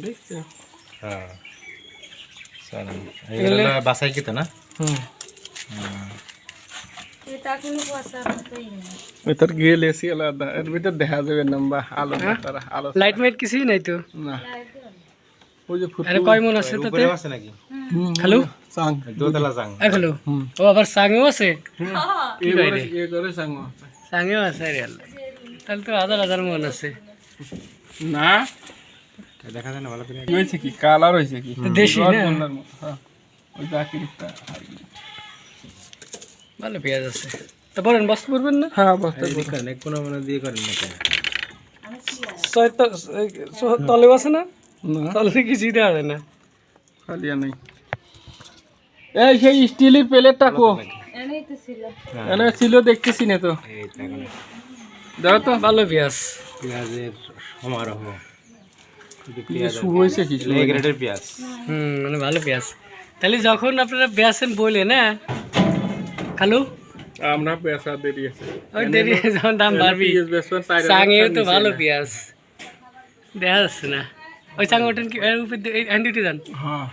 দেখছো? হ্যাঁ চলেন এগুলো বাছাই কিতো না ভিতর গেল এসি আলাদা এর ভিতর দেখা যাবে লম্বা আলো তারা আলো লাইট মাইট কিছুই নাই তো না ওই যে ফুট আরে কয় মন আছে তাতে উপরে আছে নাকি হ্যালো সাং দোতলা চাং হ্যালো ও আবার সাঙ্গেও আছে এ করে সাং সাঙ্গেও আছে আরে আল্লাহ তাহলে তো হাজার হাজার মন আছে না দেখা যায় না ভালো করে কি হয়েছে কি কালার হয়েছে কি দেশি না হ্যাঁ ওই জাকিরটা ভালো পেঁয়াজ আছে তা বলেন বস্তা পড়বেন না হ্যাঁ বস্তা করেন এক কোনো মানে দিয়ে করেন না কেন তলে আছে না না তলে কিছুই দেওয়া যায় না খালিয়া নাই এই সেই স্টিলের প্লেটটা কো এনে ছিল দেখতেছি না তো এই দেখেন দাও তো ভালো পেঁয়াজ পেঁয়াজের সমারোহ শুরু হয়েছে কি এই গ্রেডের পেঁয়াজ মানে ভালো পেঁয়াজ তাহলে যখন আপনারা বেচেন বললেন না খালু আমরা পয়সা দেরি আছে ওই দেরি যখন দাম বাড়বি চাঙেও তো ভালো পেঁয়াজ দেখা যাচ্ছে না ওই চাঙ ওঠেন কি এর উপর হ্যান্ডিটি যান হ্যাঁ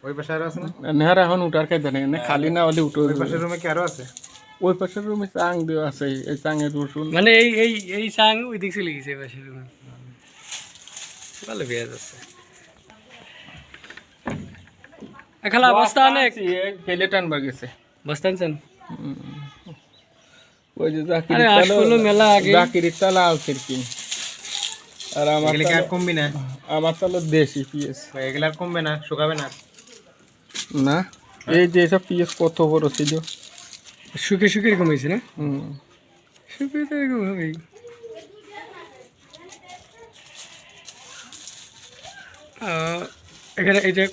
ওই পাশে আরো আছে না নেহার এখন উঠার খাই দেন না খালি না হলে উঠো ওই পাশের রুমে কি আরো আছে ওই পাশের রুমে চাং দেওয়া আছে এই চাঙের রসুন মানে এই চাঙ ওই দিক চলে গেছে পাশের রুমে ভালো পেঁয়াজ আছে খালা বস্তা অনেক প্লেট আনবা গেছে বস্তা আনছেন ওই যে আরে আসলো মেলা আগে জাকির তালা আছে কি আর আমার এগুলো কি আর কমবি না আমার তাহলে দেশি পিএস এগুলো আর কমবে না শুকাবে না না এই যে সব পিএস কত বড় ছিল শুকে শুকে এরকম হয়েছে না হুম শুকে তো এরকম হবেই এখানে এই যে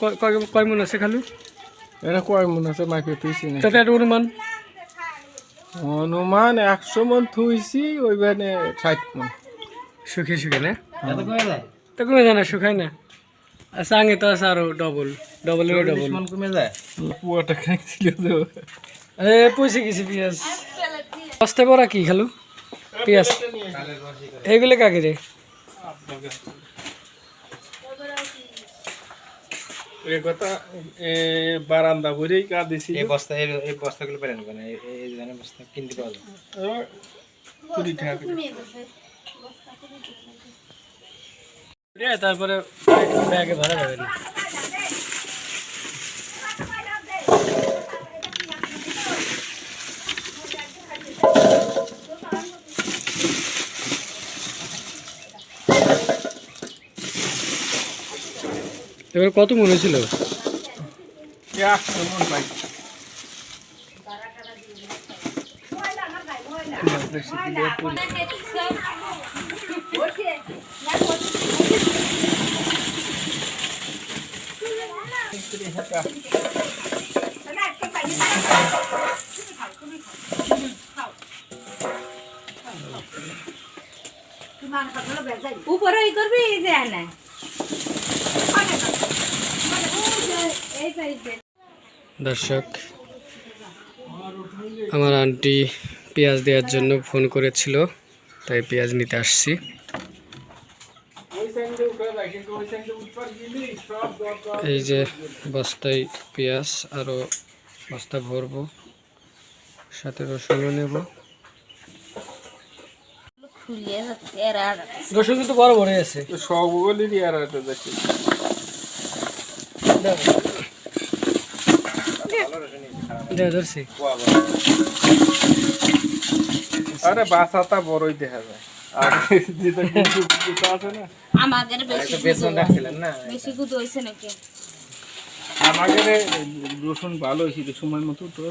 কয় মন আছে খালু এটা কয় মন আছে মাইকে তুইছি না তাতে একটা অনুমান অনুমান 100 মন থুইছি ওই মানে 60 মন শুকে শুকে না এত কমে যায় তো কমে যায় না শুকায় না আর সাঙ্গে তো আছে আরো ডবলেরও ডবল মন কমে যায় পুয়াটা খাইছিল তো এ পয়সা গেছে পেঁয়াজ বস্তায় বড়া কি খালু পেঁয়াজ এইগুলো কাকে রে এই কথা বারান্দা ভরেই কা দিছি এই বস্তাগুলো পেলেন কেন এই ধরনের বস্তা কিনতে পাওয়া যায় 20 টাকা তারপরে ব্যাগে ভরা যাবে না এবার কত মনে ছিল মন পাই উপরে করবি দর্শক আমার আন্টি পেঁয়াজ দেওয়ার জন্য ফোন করেছিল তাই পেঁয়াজ নিতে আসছি এই যে বস্তায় পেঁয়াজ আরও বস্তা ভরবো সাথে রসুনও নেব রসুন কিন্তু বড় বড় আছে সবগুলিরই আর একটা দেখি ধরছি আরে বাসাটা বড়ই দেখা যায় আর যেটা কিছু আছে না আমাদের বেশি বেসন রাখছিলেন না বেশি গুদ হইছে নাকি আমাদের রসুন ভালো হয়েছিল সময় মতো তো